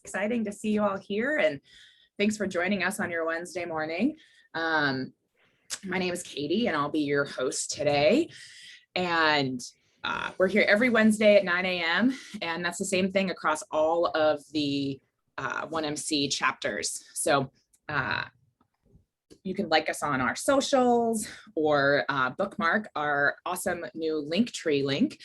exciting to see you all here, and thanks for joining us on your Wednesday morning. My name is Katie, and I'll be your host today. And we're here every Wednesday at 9 a.m. and that's the same thing across all of the 1MC chapters. So you can like us on our socials or bookmark our awesome new Linktree link,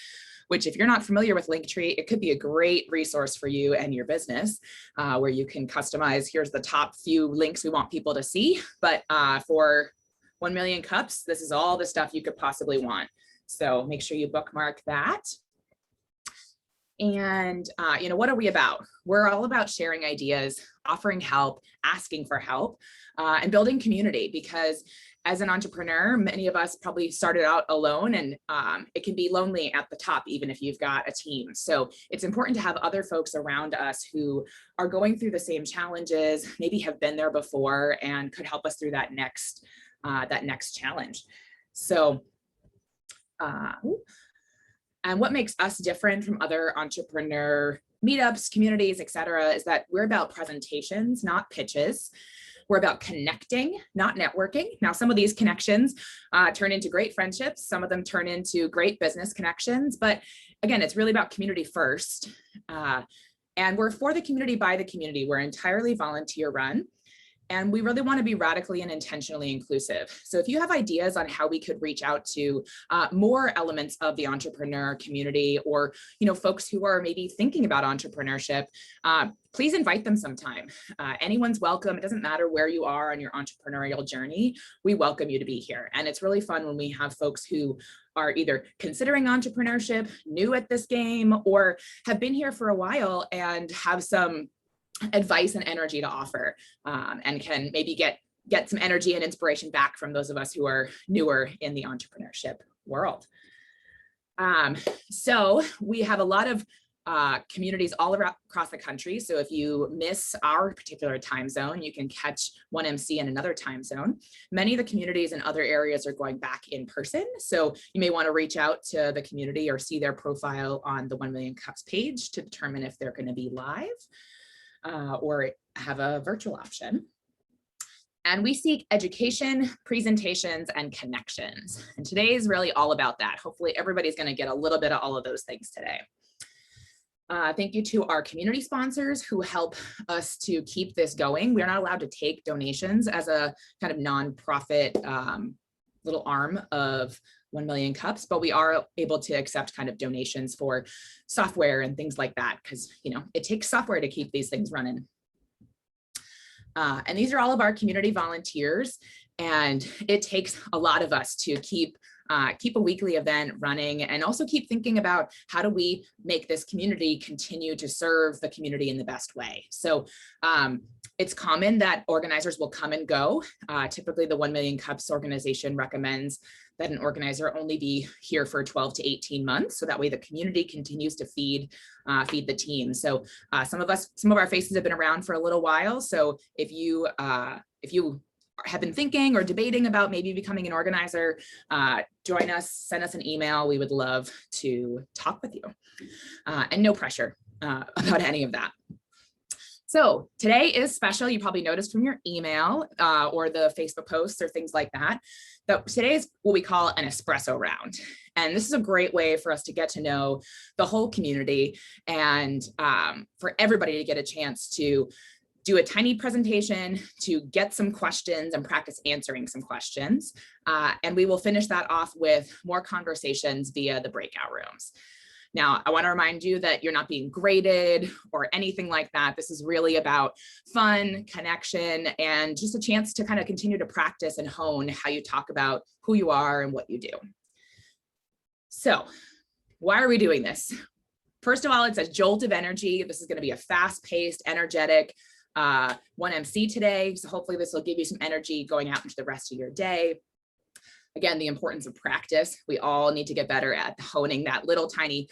which if you're not familiar with Linktree, it could be a great resource for you and your business, where you can customize, here's the top few links we want people to see, but for 1 million cups, this is all the stuff you could possibly want. So make sure you bookmark that. And what are we about? We're all about sharing ideas, offering help, asking for help, and building community, because as an entrepreneur, many of us probably started out alone, and it can be lonely at the top, even if you've got a team. So it's important to have other folks around us who are going through the same challenges, maybe have been there before, and could help us through that next challenge. So, and what makes us different from other entrepreneur meetups, communities, et cetera, is that we're about presentations, not pitches. We're about connecting, not networking. Now, some of these connections turn into great friendships. Some of them turn into great business connections. But again, it's really about community first. And we're for the community, by the community. We're entirely volunteer run. And we really want to be radically and intentionally inclusive. So if you have ideas on how we could reach out to more elements of the entrepreneur community, or folks who are maybe thinking about entrepreneurship, please invite them sometime. Anyone's welcome. It doesn't matter where you are on your entrepreneurial journey. We welcome you to be here. And it's really fun when we have folks who are either considering entrepreneurship, new at this game, or have been here for a while and have some advice and energy to offer, and can maybe get some energy and inspiration back from those of us who are newer in the entrepreneurship world. So we have a lot of communities all across the country. So if you miss our particular time zone, you can catch 1MC in another time zone. Many of the communities in other areas are going back in person. So you may want to reach out to the community or see their profile on the 1 Million Cups page to determine if they're going to be live. Or have a virtual option. And we seek education, presentations, and connections. And today is really all about that. Hopefully everybody's going to get a little bit of all of those things today. Thank you to our community sponsors who help us to keep this going. We're not allowed to take donations as a kind of nonprofit little arm of 1 Million Cups, but we are able to accept kind of donations for software and things like that, because it takes software to keep these things running. And these are all of our community volunteers, and it takes a lot of us to keep a weekly event running, and also keep thinking about how do we make this community continue to serve the community in the best way. So it's common that organizers will come and go. Typically the 1 Million Cups organization recommends that an organizer only be here for 12 to 18 months. So that way the community continues to feed the team. So some of our faces have been around for a little while. So if you have been thinking or debating about maybe becoming an organizer, join us, send us an email. We would love to talk with you, and no pressure about any of that. So today is special. You probably noticed from your email or the Facebook posts or things like that, that today is what we call an espresso round. And this is a great way for us to get to know the whole community, and for everybody to get a chance to do a tiny presentation, to get some questions and practice answering some questions. And we will finish that off with more conversations via the breakout rooms. Now, I want to remind you that you're not being graded or anything like that. This is really about fun, connection, and just a chance to kind of continue to practice and hone how you talk about who you are and what you do. So why are we doing this? First of all, it's a jolt of energy. This is going to be a fast-paced, energetic 1MC today. So hopefully this will give you some energy going out into the rest of your day. Again, the importance of practice. We all need to get better at honing that little tiny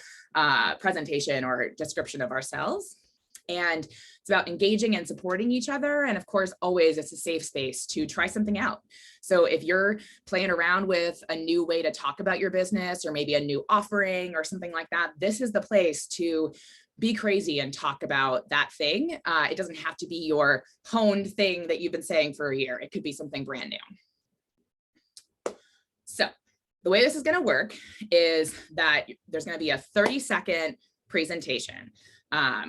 presentation or description of ourselves. And it's about engaging and supporting each other. And of course, always it's a safe space to try something out. So if you're playing around with a new way to talk about your business, or maybe a new offering or something like that, this is the place to be crazy and talk about that thing. It doesn't have to be your honed thing that you've been saying for a year. It could be something brand new. So the way this is going to work is that there's going to be a 30-second presentation.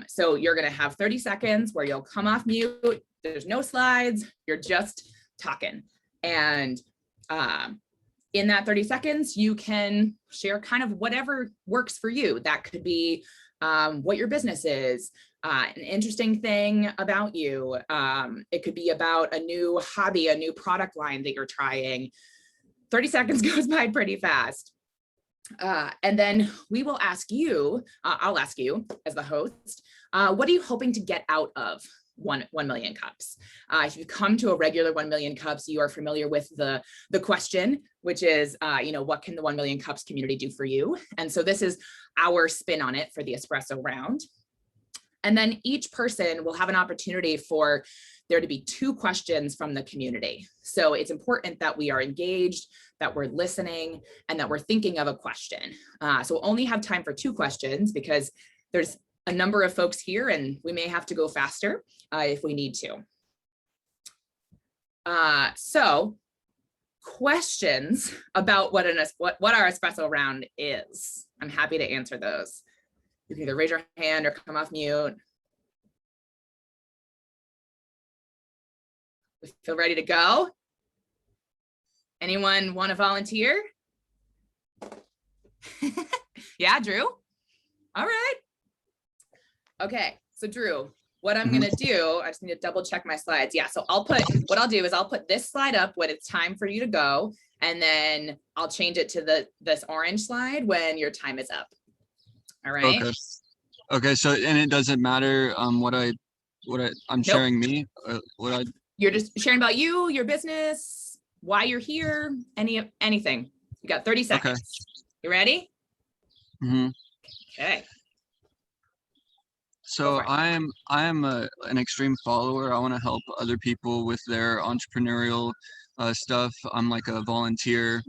So you're going to have 30 seconds where you'll come off mute. There's no slides. You're just talking. And in that 30 seconds, you can share kind of whatever works for you. That could be what your business is, an interesting thing about you. It could be about a new hobby, a new product line that you're trying. 30 seconds goes by pretty fast. And then we will ask you, I'll ask you as the host, what are you hoping to get out of 1 million cups? If you come to a regular 1 million cups, you are familiar with the question, which is, what can the 1 million cups community do for you? And so this is our spin on it for the espresso round. And then each person will have an opportunity for there to be 2 questions from the community. So it's important that we are engaged, that we're listening, and that we're thinking of a question. So we'll only have time for 2 questions because there's a number of folks here and we may have to go faster if we need to. So questions about what our espresso round is. I'm happy to answer those. You can either raise your hand or come off mute. We feel ready to go? Anyone want to volunteer? Yeah, Drew? All right. Okay, so Drew, what I'm gonna do, I just need to double check my slides. Yeah, so what I'll do is I'll put this slide up when it's time for you to go, and then I'll change it to this orange slide when your time is up. All right. Okay. So, and it doesn't matter what I'm Nope. sharing me, You're just sharing about you, your business, why you're here, anything. You got 30 seconds. Okay. You ready? Mm-hmm. Okay. So I am an extreme follower. I want to help other people with their entrepreneurial stuff. I'm like a volunteer,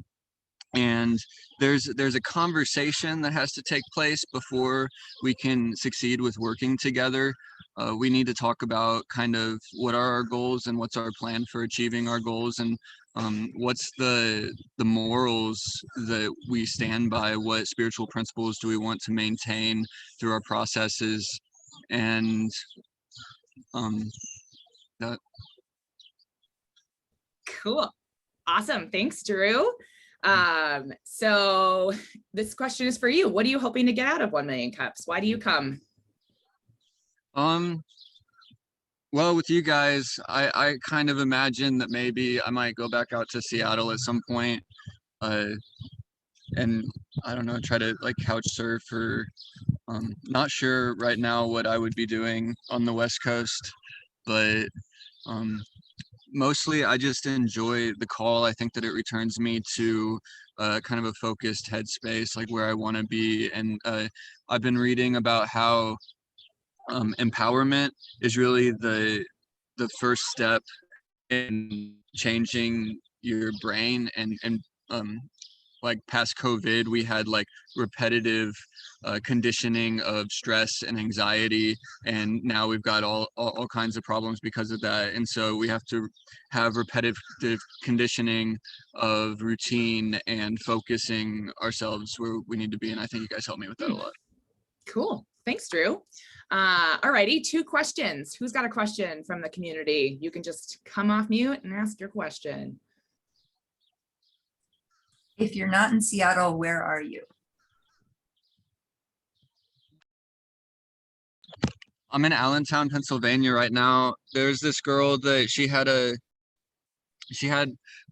and there's a conversation that has to take place before we can succeed with working together. We need to talk about kind of what are our goals and what's our plan for achieving our goals, and what's the morals that we stand by, what spiritual principles do we want to maintain through our processes, and that. Cool. Awesome. Thanks, Drew. So this question is for you. What are you hoping to get out of 1 million cups? Why do you come? Well, with you guys, I kind of imagine that maybe I might go back out to Seattle at some point, and I don't know, try to like couch surf, or not sure right now what I would be doing on the West Coast, but mostly I just enjoy the call. I think that it returns me to kind of a focused headspace, like where I want to be. And I've been reading about how empowerment is really the first step in changing your brain, and like past COVID, we had like repetitive conditioning of stress and anxiety, and now we've got all kinds of problems because of that. And so we have to have repetitive conditioning of routine and focusing ourselves where we need to be. And I think you guys helped me with that a lot. Cool. Thanks, Drew. All righty, 2 questions. Who's got a question from the community? You can just come off mute and ask your question. If you're not in Seattle, where are you? I'm in Allentown, Pennsylvania right now. There's this girl that she had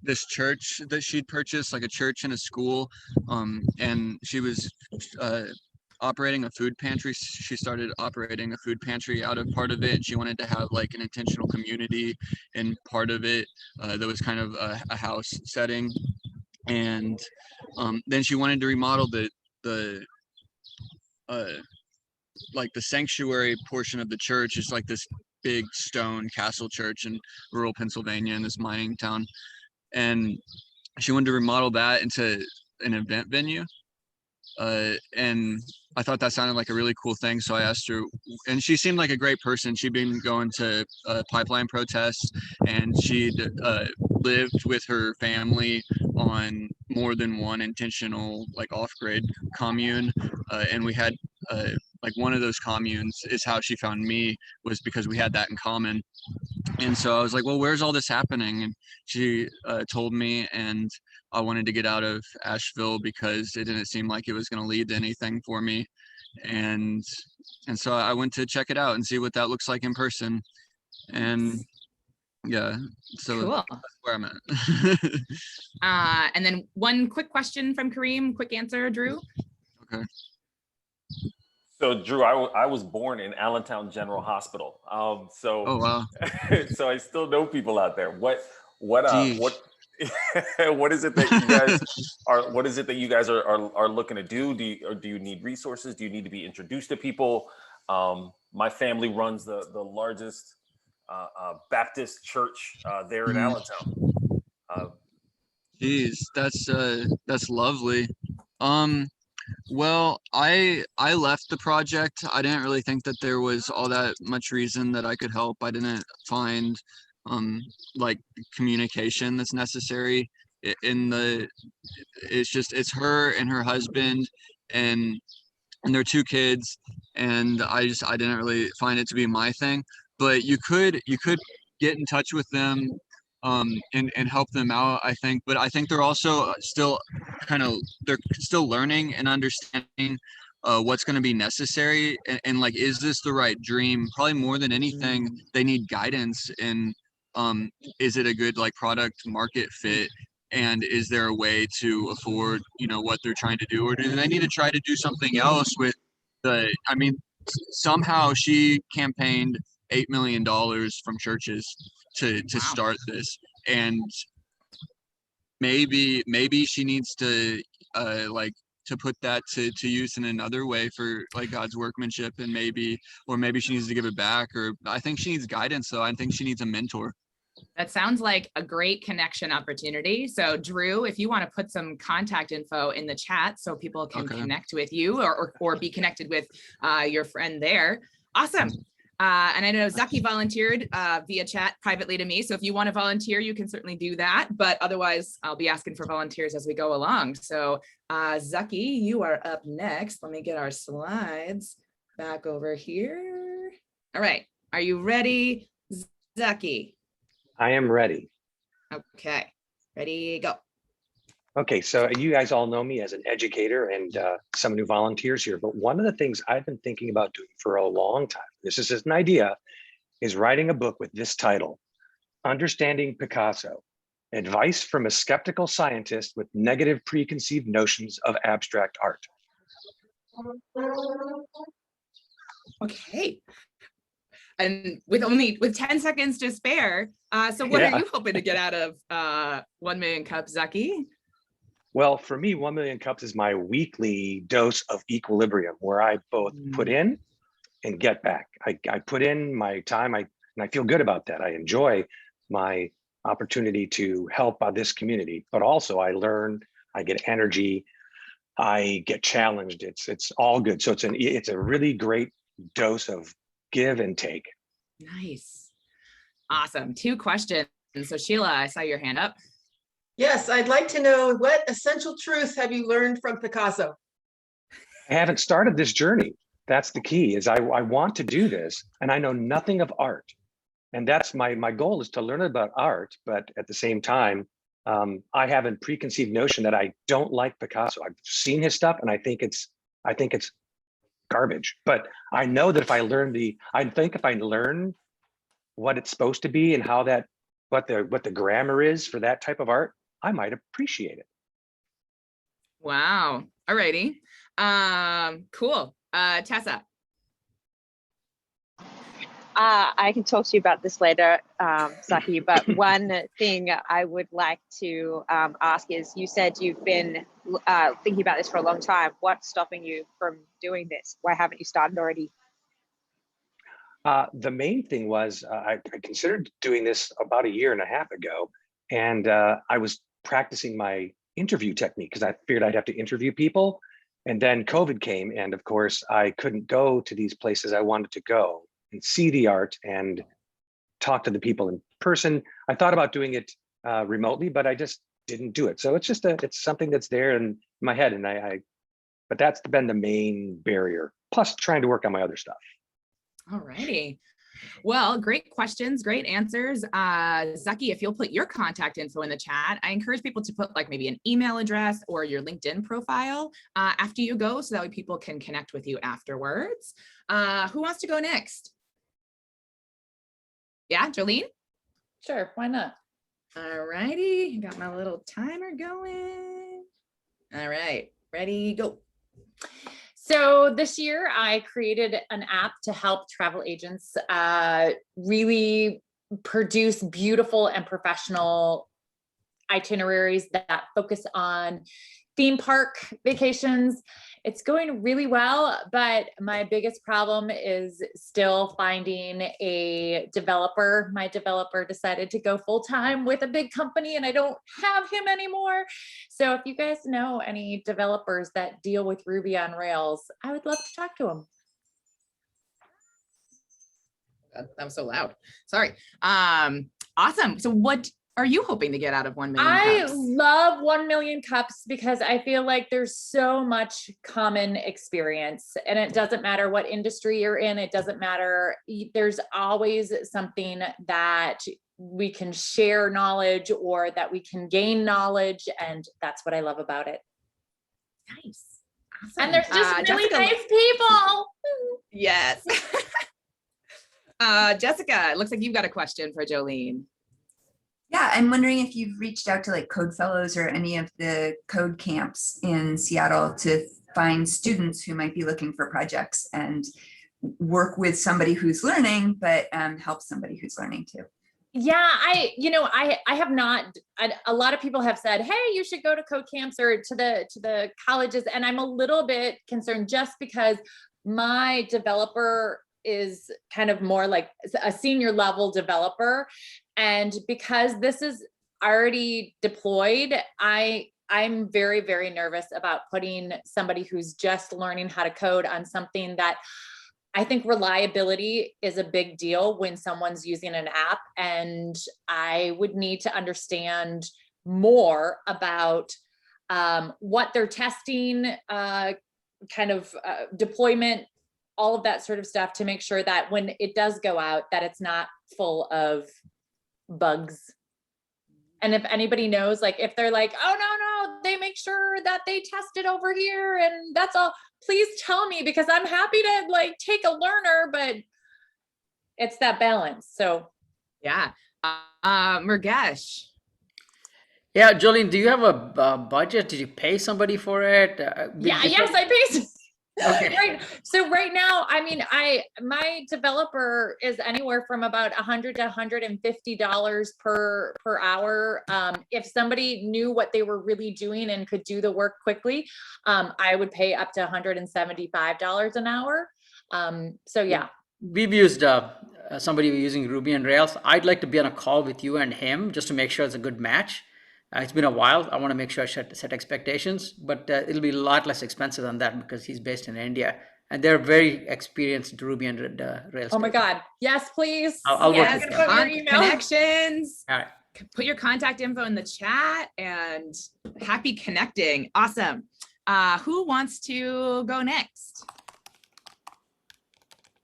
this church that she'd purchased, like a church and a school, and she was operating a food pantry. She started operating a food pantry out of part of it, and she wanted to have like an intentional community in part of it that was kind of a house setting. And then she wanted to remodel the like the sanctuary portion of the church. Is like this big stone castle church in rural Pennsylvania in this mining town, and she wanted to remodel that into an event venue. And I thought that sounded like a really cool thing. So I asked her, and she seemed like a great person. She'd been going to pipeline protests, and she'd lived with her family on more than one intentional like off-grid commune, and we had like one of those communes is how she found me, was because we had that in common. And so I was like, well, where's all this happening? And she told me, and I wanted to get out of Asheville because it didn't seem like it was going to lead to anything for me. And so I went to check it out and see what that looks like in person. And yeah, so Cool. that's where I'm at. And then one quick question from Kareem, quick answer, Drew. Okay. So Drew, I was born in Allentown General Hospital. So Oh, wow. so I still know people out there. What Geez. what is it that you guys are? What is it that you guys are looking to do? Do you need resources? Do you need to be introduced to people? My family runs the largest Baptist church there in Allentown. Geez, that's lovely. Well, I left the project. I didn't really think that there was all that much reason that I could help. I didn't find like communication that's necessary in the. It's her and her husband and their two kids, and I didn't really find it to be my thing. But you could get in touch with them and help them out, I think. But I think they're also still they're still learning and understanding what's going to be necessary, and like, is this the right dream? Probably more than anything, they need guidance in is it a good like product market fit, and is there a way to afford what they're trying to do, or do they need to try to do something else with I mean, somehow she campaigned $8 million from churches to Wow. start this, and maybe she needs to like to put that to use in another way for like God's workmanship, and maybe she needs to give it back, or I think she needs guidance, though. I think she needs a mentor. That sounds like a great connection opportunity. So Drew, if you want to put some contact info in the chat so people can connect with you or be connected with your friend there. Awesome. And I know Zaki volunteered via chat privately to me. So if you want to volunteer, you can certainly do that. But otherwise, I'll be asking for volunteers as we go along. So Zaki, you are up next. Let me get our slides back over here. All right. Are you ready, Zaki? I am ready. Okay, ready, go. Okay, so you guys all know me as an educator and someone who volunteers here, but one of the things I've been thinking about doing for a long time, this is just an idea, is writing a book with this title, Understanding Picasso, Advice from a Skeptical Scientist with Negative Preconceived Notions of Abstract Art. Okay. And with 10 seconds to spare, so what are you hoping to get out of 1 Million Cups, Zaki? Well, for me, 1 Million Cups is my weekly dose of equilibrium, where I both put in and get back. I put in my time, and I feel good about that. I enjoy my opportunity to help this community, but also I learn, I get energy, I get challenged. It's all good. So it's a really great dose of give and take. Nice. Awesome. 2 questions. So Sheila, I saw your hand up. Yes, I'd like to know, what essential truth have you learned from Picasso? I haven't started this journey. That's the key, is I want to do this, and I know nothing of art. And that's my goal, is to learn about art, but at the same time, I have a preconceived notion that I don't like Picasso. I've seen his stuff and I think it's garbage, but I know that if I learn what it's supposed to be and how what the grammar is for that type of art, I might appreciate it. Wow. All righty. Cool. Tessa. I can talk to you about this later, Zaki, but one thing I would like to ask is, you said you've been thinking about this for a long time. What's stopping you from doing this? Why haven't you started already? The main thing was I considered doing this about 1.5 years ago, and I was practicing my interview technique because I figured I'd have to interview people. And then COVID came, and of course, I couldn't go to these places I wanted to go and see the art and talk to the people in person. I thought about doing it remotely, but I just didn't do it. So it's just it's something that's there in my head, and but that's been the main barrier. Plus, trying to work on my other stuff. All righty. Well, great questions, great answers. Zaki, if you'll put your contact info in the chat, I encourage people to put like maybe an email address or your LinkedIn profile after you go, so that way people can connect with you afterwards. Who wants to go next? Yeah, Jolene? Sure, why not? All righty, got my little timer going. All right, ready, go. So this year I created an app to help travel agents really produce beautiful and professional itineraries that focus on theme park vacations. It's going really well, but my biggest problem is still finding a developer. My developer decided to go full-time with a big company and I don't have him anymore. So if you guys know any developers that deal with Ruby on Rails, I would love to talk to them. That was so loud. Sorry. Awesome. So what are you hoping to get out of 1 million cups? I love 1 million cups because I feel like there's so much common experience, and it doesn't matter what industry you're in. It doesn't matter. There's always something that we can share knowledge or that we can gain knowledge. And that's what I love about it. Nice. Awesome. And there's just really Jessica, nice people. Yes. Jessica, it looks like you've got a question for Jolene. Yeah, I'm wondering if you've reached out to like Code Fellows or any of the code camps in Seattle to find students who might be looking for projects and work with somebody who's learning, but help somebody who's learning too. Yeah, I have not. A lot of people have said, "Hey, you should go to code camps or to the colleges," and I'm a little bit concerned just because my developer is kind of more like a senior level developer, and because this is already deployed, I'm very, very nervous about putting somebody who's just learning how to code on something that I think reliability is a big deal when someone's using an app, and I would need to understand more about what they're testing, deployment, all of that sort of stuff to make sure that when it does go out, that it's not full of bugs. And if anybody knows, like if they're like, oh, no, they make sure that they test it over here and that's all, please tell me, because I'm happy to like take a learner, but it's that balance. So yeah. Murgesh. Yeah, Jolene, do you have a budget? Did you pay somebody for it? Yes, I paid. Okay. Right. So right now, I mean, my developer is anywhere from about $100 to $150 per hour. If somebody knew what they were really doing and could do the work quickly, I would pay up to $175 an hour. So yeah. We've used somebody using Ruby on Rails. I'd like to be on a call with you and him just to make sure it's a good match. It's been a while. I want to make sure I set expectations, but it'll be a lot less expensive than that because he's based in India and they're very experienced Ruby and Rails. Oh my God. Yes, please. I'll work yes, with you. Connections. All right. Put your contact info in the chat and happy connecting. Awesome. Who wants to go next?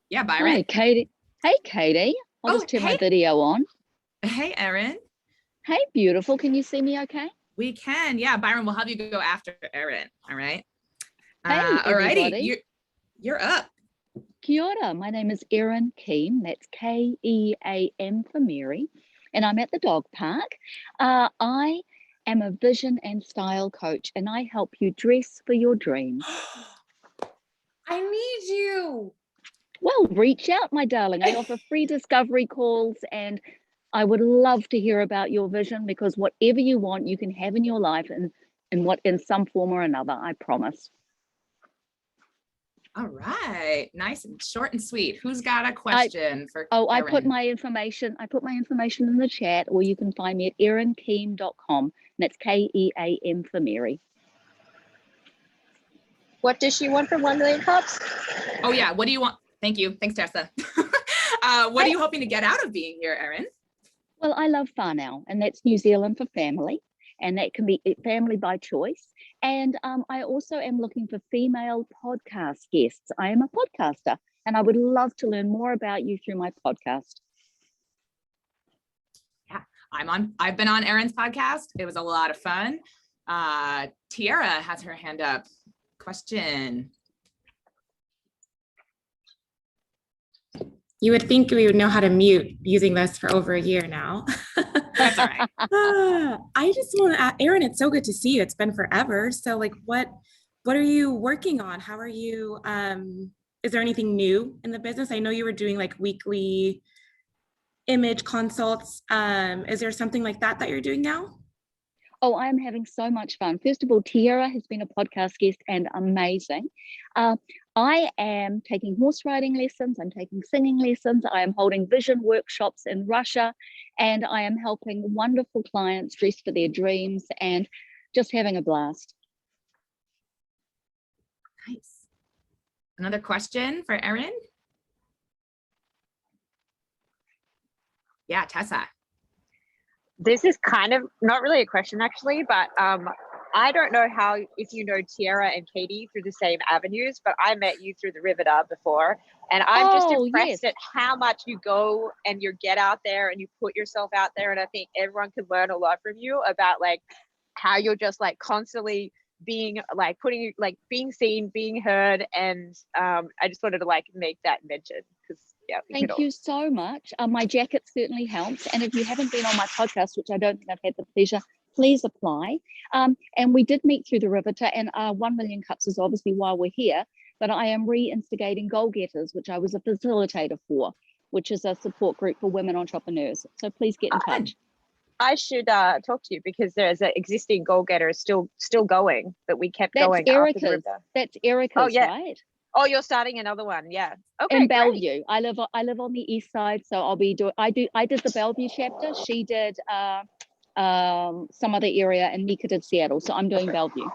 Yeah, Byron. Hi, Katie. Hey, Katie. I'll just turn my video on. Hey, Erin. Hey, beautiful. Can you see me okay? We can. Yeah, Byron, we'll have you go after Erin. All right. Hey, all righty. You're up. Kia ora. My name is Erin Keam. That's Keam for Mary. And I'm at the dog park. I am a vision and style coach, and I help you dress for your dreams. I need you. Well, reach out, my darling. I offer free discovery calls, and I would love to hear about your vision, because whatever you want, you can have in your life in some form or another, I promise. All right. Nice and short and sweet. Who's got a question for Erin? I put my information in the chat, or you can find me at erinkeam.com. And that's Keam for Mary. What does she want from 1 million cups? Oh yeah, what do you want? Thank you. Thanks, Tessa. What are you hoping to get out of being here, Erin? Well, I love whānau, and that's New Zealand for family, and that can be family by choice. And I also am looking for female podcast guests. I am a podcaster, and I would love to learn more about you through my podcast. Yeah, I've been on Erin's podcast. It was a lot of fun. Tiara has her hand up. Question. You would think we would know how to mute using this for over a year now. That's all right. I just want to ask, Erin, it's so good to see you. It's been forever. So like, what are you working on? How are you, is there anything new in the business? I know you were doing like weekly image consults. Is there something like that that you're doing now? Oh, I'm having so much fun. First of all, Tiara has been a podcast guest and amazing. I am taking horse riding lessons. I'm taking singing lessons. I am holding vision workshops in Russia, and I am helping wonderful clients dress for their dreams and just having a blast. Nice. Another question for Erin? Yeah, Tessa. This is kind of not really a question actually, but I don't know if you know Tiara and Katie through the same avenues, but I met you through the Riveter before, and I'm just impressed at how much you go and you get out there and you put yourself out there, and I think everyone could learn a lot from you about like how you're just like constantly being like being seen, being heard, and I just wanted to like make that mention because yeah. Thank you so much. My jacket certainly helps. And if you haven't been on my podcast, which I don't think I've had the pleasure, please apply. And we did meet through the Riveter, and 1 million cups is obviously why we're here. But I am re-instigating Goal Getters, which I was a facilitator for, which is a support group for women entrepreneurs. So please get in touch. I should talk to you because there's an existing Goal Getter still going that we kept going. That's Erica's, right? Oh, you're starting another one, yeah. Okay, in Bellevue. I live on the east side, so I'll be doing. I did the Bellevue chapter. She did some other area, and Nika did Seattle. So I'm doing Bellevue.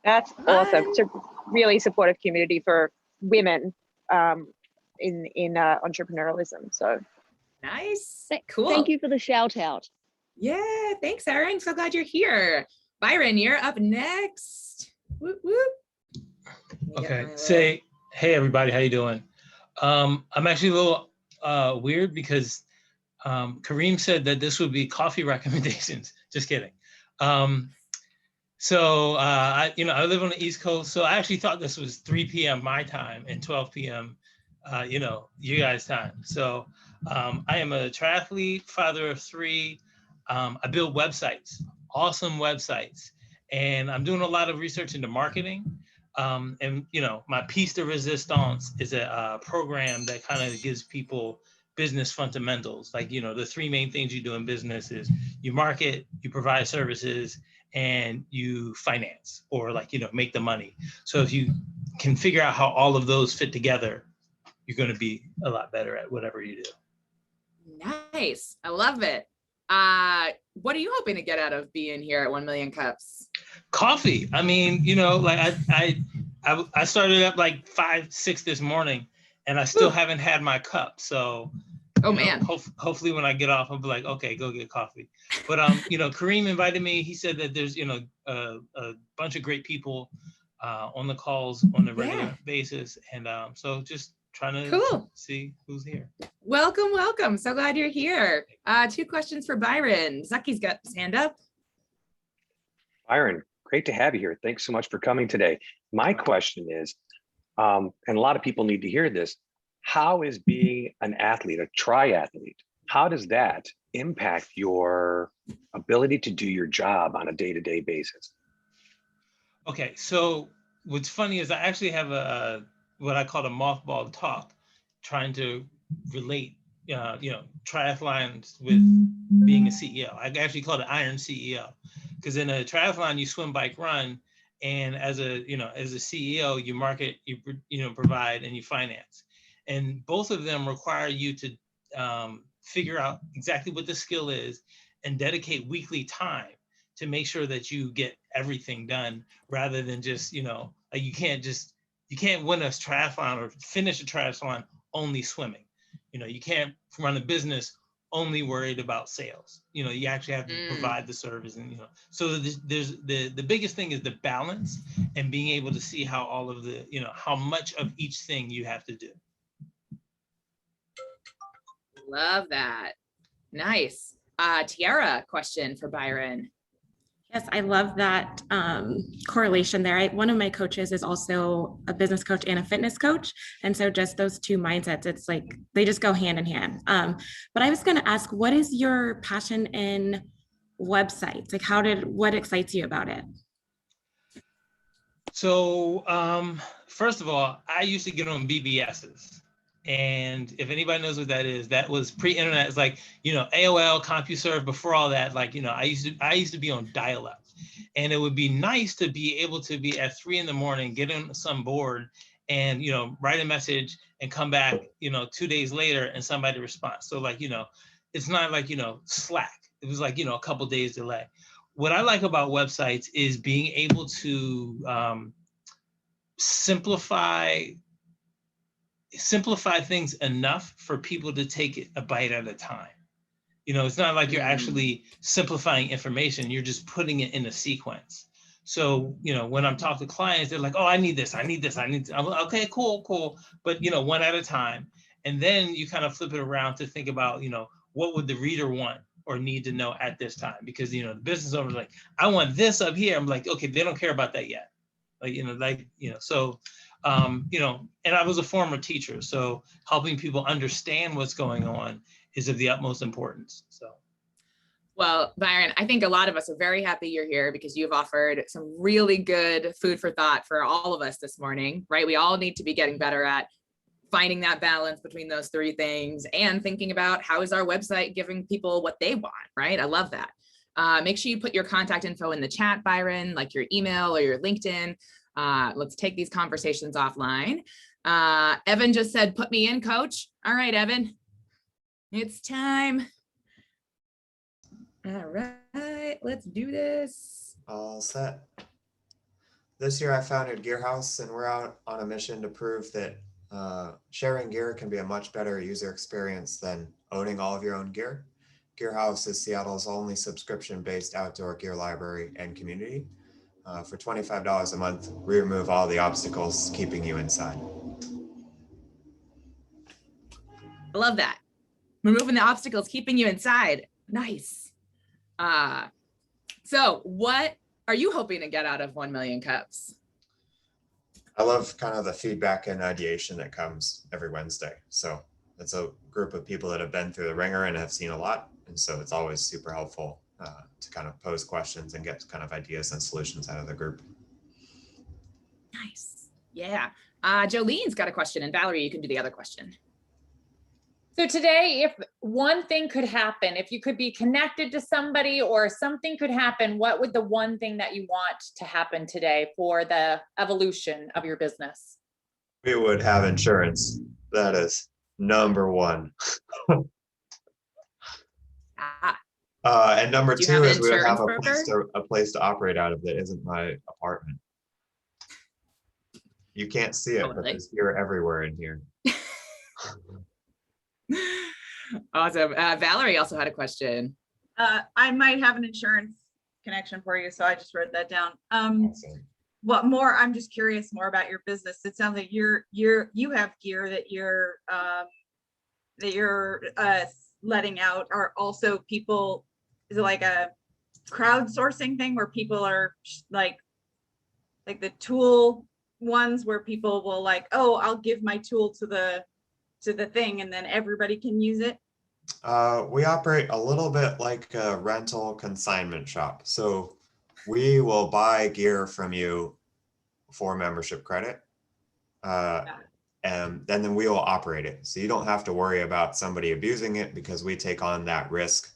That's awesome. It's a really supportive community for women in entrepreneurialism. So nice, cool. Thank you for the shout out. Yeah, thanks, Erin. So glad you're here. Byron, you're up next. Whoop, whoop. Okay, hey everybody, how you doing? I'm actually a little weird because Kareem said that this would be coffee recommendations. Just kidding. So I live on the East Coast, so I actually thought this was 3 p.m. my time and 12 p.m. You guys' time. So I am a triathlete, father of 3. I build websites, awesome websites, and I'm doing a lot of research into marketing. And my piece de resistance is a program that kind of gives people business fundamentals. Like, the 3 main things you do in business is you market, you provide services, and you finance, or make the money. So if you can figure out how all of those fit together, you're going to be a lot better at whatever you do. Nice. I love it. What are you hoping to get out of being here at 1 million cups? Coffee. I mean, I started up like 5, 6 this morning, and I still haven't had my cup. So, man, hopefully when I get off, I'll be like, okay, go get coffee. But Kareem invited me. He said that there's a bunch of great people on the calls on a regular basis, and so just trying to see who's here. Welcome. So glad you're here. 2 questions for Byron. Zucky's got his hand up. Byron, great to have you here. Thanks so much for coming today. My question is, and a lot of people need to hear this, how is being an athlete, a triathlete, how does that impact your ability to do your job on a day-to-day basis? Okay, so what's funny is I actually have what I call a mothball talk, trying to relate, triathlons with being a CEO. I actually call it Iron CEO, because in a triathlon you swim, bike, run, and as a CEO you market, you provide, and you finance, and both of them require you to figure out exactly what the skill is and dedicate weekly time to make sure that you get everything done, rather than just, like you can't win a triathlon or finish a triathlon only swimming. You can't run a business only worried about sales. You actually have to provide the service, and so there's the biggest thing is the balance, and being able to see how all of the, how much of each thing you have to do. Love that. Nice. Tiara, question for Byron. Yes, I love that correlation there. One of my coaches is also a business coach and a fitness coach. And so just those two mindsets, it's like they just go hand in hand. But I was going to ask, what is your passion in websites? Like what excites you about it? So first of all, I used to get on BBSs. And if anybody knows what that is, that was pre-internet. It's like, AOL, CompuServe, before all that, like, I used to be on dial-up. And it would be nice to be able to be at 3 a.m, get on some board and, write a message and come back, 2 days later and somebody responds. So like, it's not like, Slack. It was like, a couple days delay. What I like about websites is being able to simplify things enough for people to take it a bite at a time. It's not like you're actually simplifying information, you're just putting it in a sequence. So, when I'm talking to clients, they're like, oh, I need this. I'm like, okay, cool. But, one at a time. And then you kind of flip it around to think about, what would the reader want or need to know at this time? Because, the business owner is like, I want this up here. I'm like, okay, they don't care about that yet. So, and I was a former teacher, so helping people understand what's going on is of the utmost importance. So. Well, Byron, I think a lot of us are very happy you're here because you've offered some really good food for thought for all of us this morning, right? We all need to be getting better at finding that balance between those three things and thinking about how is our website giving people what they want, right? I love that. Make sure you put your contact info in the chat, Byron, like your email or your LinkedIn. Let's take these conversations offline. Evan just said, put me in, coach. All right, Evan, it's time. All right, let's do this. All set. This year I founded Gear House, and we're out on a mission to prove that sharing gear can be a much better user experience than owning all of your own gear. Gear House is Seattle's only subscription-based outdoor gear library and community. For $25 a month, we remove all the obstacles keeping you inside. I love that. Removing the obstacles keeping you inside. Nice. So what are you hoping to get out of 1 Million Cups? I love kind of the feedback and ideation that comes every Wednesday. So it's a group of people that have been through the ringer and have seen a lot. And so it's always super helpful to kind of pose questions and get kind of ideas and solutions out of the group. Nice. Yeah. Jolene's got a question, and Valerie, you can do the other question. So today, if one thing could happen, if you could be connected to somebody or something could happen, what would the one thing that you want to happen today for the evolution of your business? We would have insurance. That is number one. And number two is we would have a place to operate out of that isn't my apartment. You can't see it, but there's gear everywhere in here. Awesome. Valerie also had a question. I might have an insurance connection for you, so I just wrote that down. What more? I'm just curious more about your business. It sounds like you have gear that you're letting out. Are also people? Is it like a crowdsourcing thing where people are like the tool ones where people will like, oh, I'll give my tool to the thing and then everybody can use it? We operate a little bit like a rental consignment shop. So we will buy gear from you for membership credit. And then we will operate it. So you don't have to worry about somebody abusing it because we take on that risk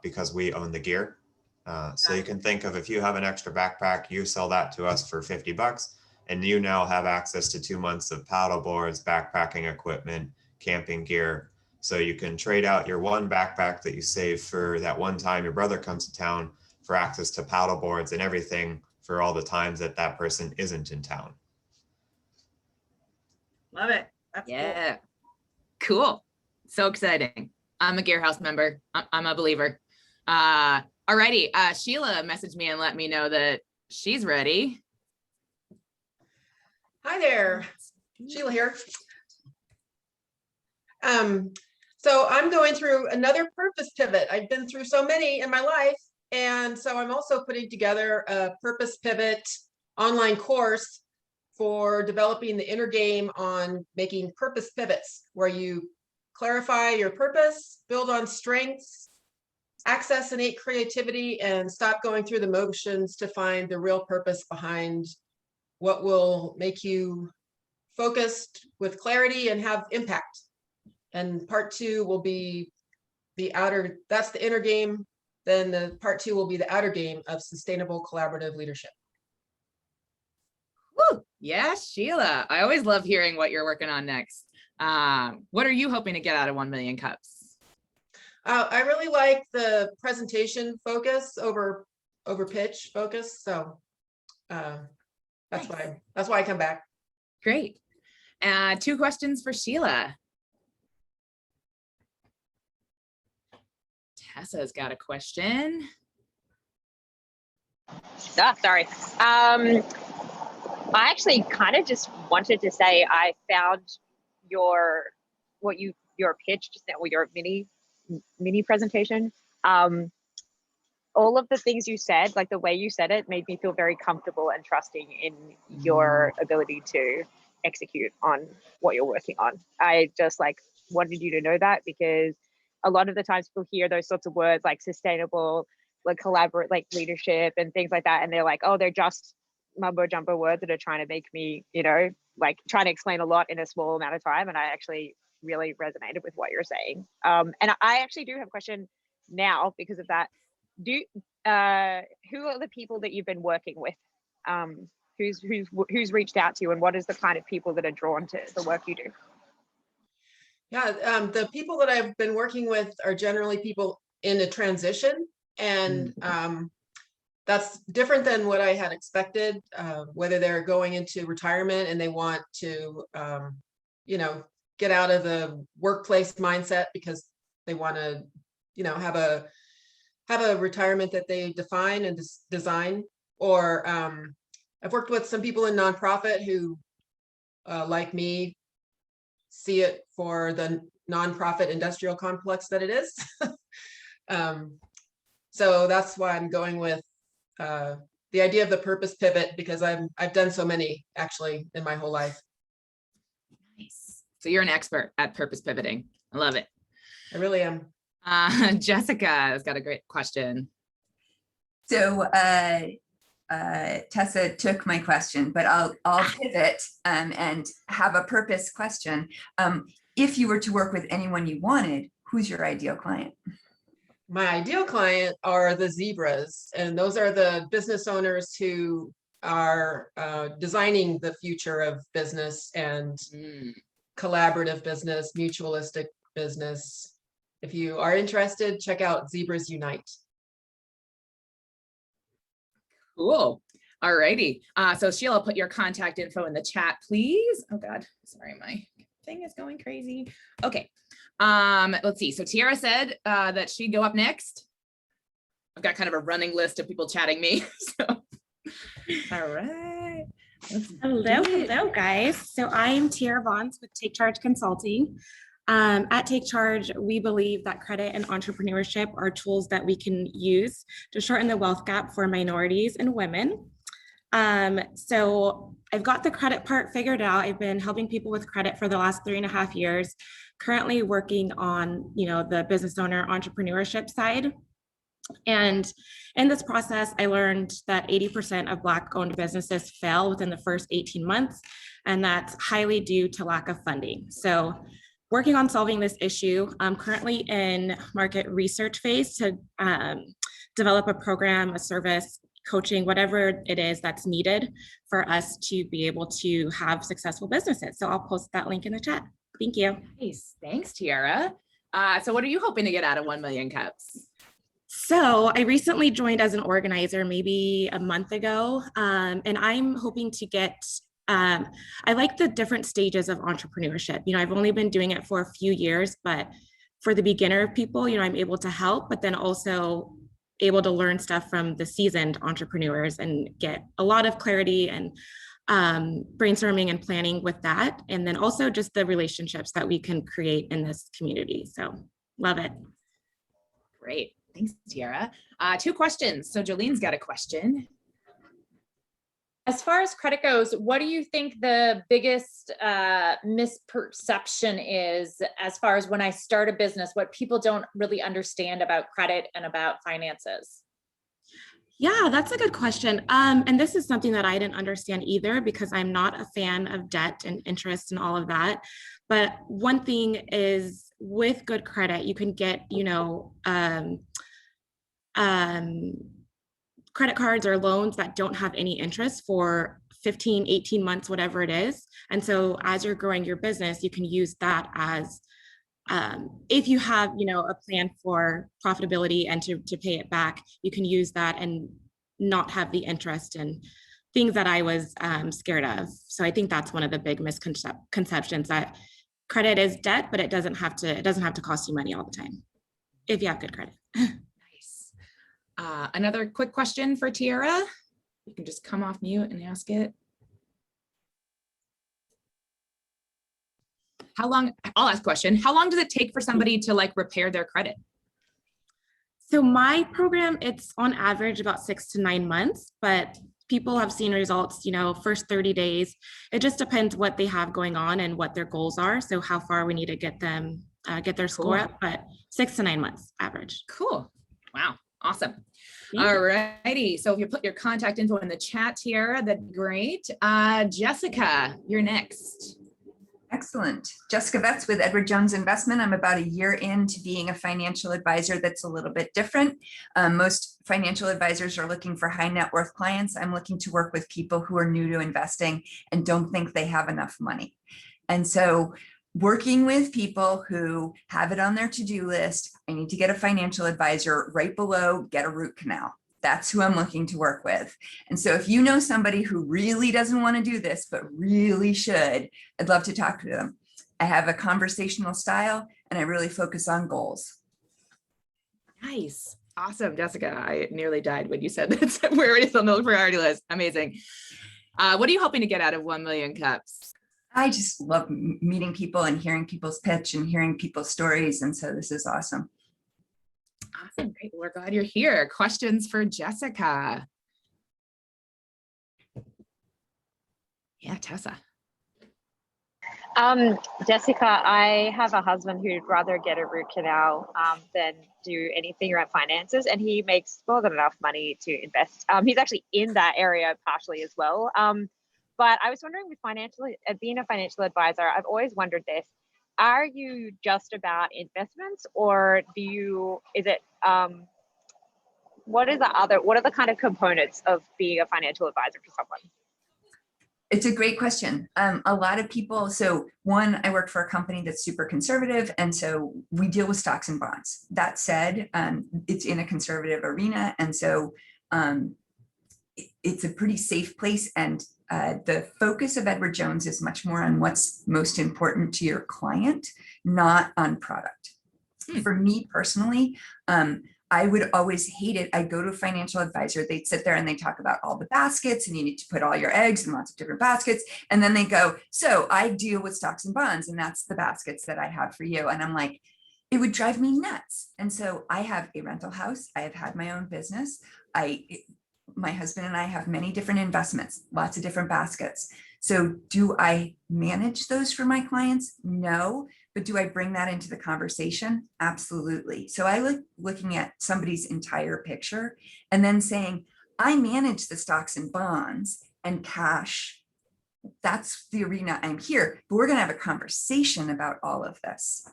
because we own the gear. So you can think of if you have an extra backpack, you sell that to us for $50 and you now have access to 2 months of paddle boards, backpacking equipment, camping gear. So you can trade out your one backpack that you save for that one time your brother comes to town for access to paddle boards and everything for all the times that that person isn't in town. Love it. That's cool. Yeah, cool. So exciting. I'm a Gear House member. I'm a believer. Alrighty, Sheila messaged me and let me know that she's ready. Hi there, Sheila here. So I'm going through another purpose pivot. I've been through so many in my life. And so I'm also putting together a purpose pivot online course for developing the inner game on making purpose pivots, where you clarify your purpose, build on strengths, access innate creativity, and stop going through the motions to find the real purpose behind what will make you focused with clarity and have impact. And part 2 will be the outer, that's the inner game. Then the part 2 will be the outer game of sustainable collaborative leadership. Woo! Yeah, Sheila. I always love hearing what you're working on next. What are you hoping to get out of 1 Million Cups? I really like the presentation focus over pitch focus. So that's why I come back. Great. 2 questions for Sheila. Tessa's got a question. Sorry. I actually kind of just wanted to say I found your pitch just now, or your mini presentation. All of the things you said, like the way you said it, made me feel very comfortable and trusting in your ability to execute on what you're working on. I just wanted you to know that, because a lot of the times people hear those sorts of words like sustainable, like collaborate, like leadership and things like that, and they're like, oh, they're just mumbo jumbo words that are trying to make me, like trying to explain a lot in a small amount of time. And I actually really resonated with what you're saying. And I actually do have a question now because of that. Who are the people that you've been working with? Who's reached out to you, and what is the kind of people that are drawn to the work you do? Yeah, the people that I've been working with are generally people in a transition, and that's different than what I had expected, whether they're going into retirement and they want to, get out of the workplace mindset because they want to, have a retirement that they define and design. Or I've worked with some people in nonprofit who, like me, see it for the nonprofit industrial complex that it is. So that's why I'm going with the idea of the purpose pivot, because I've done so many actually in my whole life. Nice. So you're an expert at purpose pivoting. I love it. I really am. Jessica has got a great question. So Tessa took my question, but I'll pivot and have a purpose question. If you were to work with anyone you wanted, who's your ideal client? My ideal client are the zebras, and those are the business owners who are designing the future of business and collaborative business, mutualistic business. If you are interested, check out Zebras Unite. Cool. All righty. So Sheila, put your contact info in the chat, please. Oh God, sorry, my thing is going crazy. Okay. Let's see. So Tiara said that she'd go up next. I've got kind of a running list of people chatting me. So, all right. Hello, guys. So I'm Tiara Vons with Take Charge Consulting. At Take Charge, we believe that credit and entrepreneurship are tools that we can use to shorten the wealth gap for minorities and women. So I've got the credit part figured out. I've been helping people with credit for the last 3.5 years, currently working on, the business owner entrepreneurship side. And in this process, I learned that 80% of Black-owned businesses fail within the first 18 months, and that's highly due to lack of funding. So working on solving this issue, I'm currently in market research phase to develop a program, a service, coaching, whatever it is that's needed for us to be able to have successful businesses. So I'll post that link in the chat. Thank you. Nice. Thanks, Tiara. So what are you hoping to get out of 1 Million Cups? So I recently joined as an organizer maybe a month ago, and I'm hoping to get, I like the different stages of entrepreneurship. I've only been doing it for a few years, but for the beginner people, I'm able to help, but then also able to learn stuff from the seasoned entrepreneurs and get a lot of clarity and brainstorming and planning with that. And then also just the relationships that we can create in this community. So love it. Great. Thanks, Tiara. 2 questions. So Jolene's got a question. As far as credit goes, what do you think the biggest misperception is as far as when I start a business, what people don't really understand about credit and about finances? Yeah, that's a good question. And this is something that I didn't understand either because I'm not a fan of debt and interest and all of that. But one thing is with good credit, you can get, credit cards or loans that don't have any interest for 15, 18 months, whatever it is. And so as you're growing your business, you can use that as if you have, a plan for profitability and to pay it back, you can use that and not have the interest and things that I was scared of. So I think that's one of the big misconceptions, that credit is debt, but it doesn't have to cost you money all the time if you have good credit. Nice. Another quick question for Tiara. You can just come off mute and ask it. I'll ask a question. How long does it take for somebody to repair their credit? So my program, it's on average about 6 to 9 months, but people have seen results, first 30 days. It just depends what they have going on and what their goals are. So how far we need to get them, get their score up, but 6 to 9 months average. Cool. Wow. Awesome. All righty. So if you put your contact info in the chat, Tiara, that'd be great. Jessica, you're next. Excellent. Jessica Betts with Edward Jones Investment. I'm about a year into being a financial advisor that's a little bit different. Most financial advisors are looking for high net worth clients. I'm looking to work with people who are new to investing and don't think they have enough money. And so working with people who have it on their to-do list, I need to get a financial advisor, right below, get a root canal. That's who I'm looking to work with. And so if you know somebody who really doesn't want to do this, but really should, I'd love to talk to them. I have a conversational style and I really focus on goals. Nice. Awesome, Jessica. I nearly died when you said that's where it is on the priority list. Amazing. What are you hoping to get out of 1 Million Cups? I just love meeting people and hearing people's pitch and hearing people's stories. And so this is awesome. Awesome. Great. We're glad you're here. Questions for Jessica? Yeah, Tessa. Jessica, I have a husband who'd rather get a root canal than do anything around finances, and he makes more than enough money to invest. He's actually in that area partially as well. But I was wondering, with being a financial advisor, I've always wondered this. Are you just about investments, or what are the kind of components of being a financial advisor for someone? It's a great question. A lot of people, so one, I work for a company that's super conservative, and so we deal with stocks and bonds. That said, it's in a conservative arena, and so it's a pretty safe place. And the focus of Edward Jones is much more on what's most important to your client, not on product. For me personally, I would always hate it. I'd go to a financial advisor, they'd sit there and they talk about all the baskets and you need to put all your eggs in lots of different baskets. And then they go, so I deal with stocks and bonds and that's the baskets that I have for you. And I'm like, it would drive me nuts. And so I have a rental house. I have had my own business. My husband and I have many different investments, lots of different baskets. So do I manage those for my clients? No. But do I bring that into the conversation? Absolutely. So I like looking at somebody's entire picture and then saying, I manage the stocks and bonds and cash. That's the arena I'm here, but we're going to have a conversation about all of this.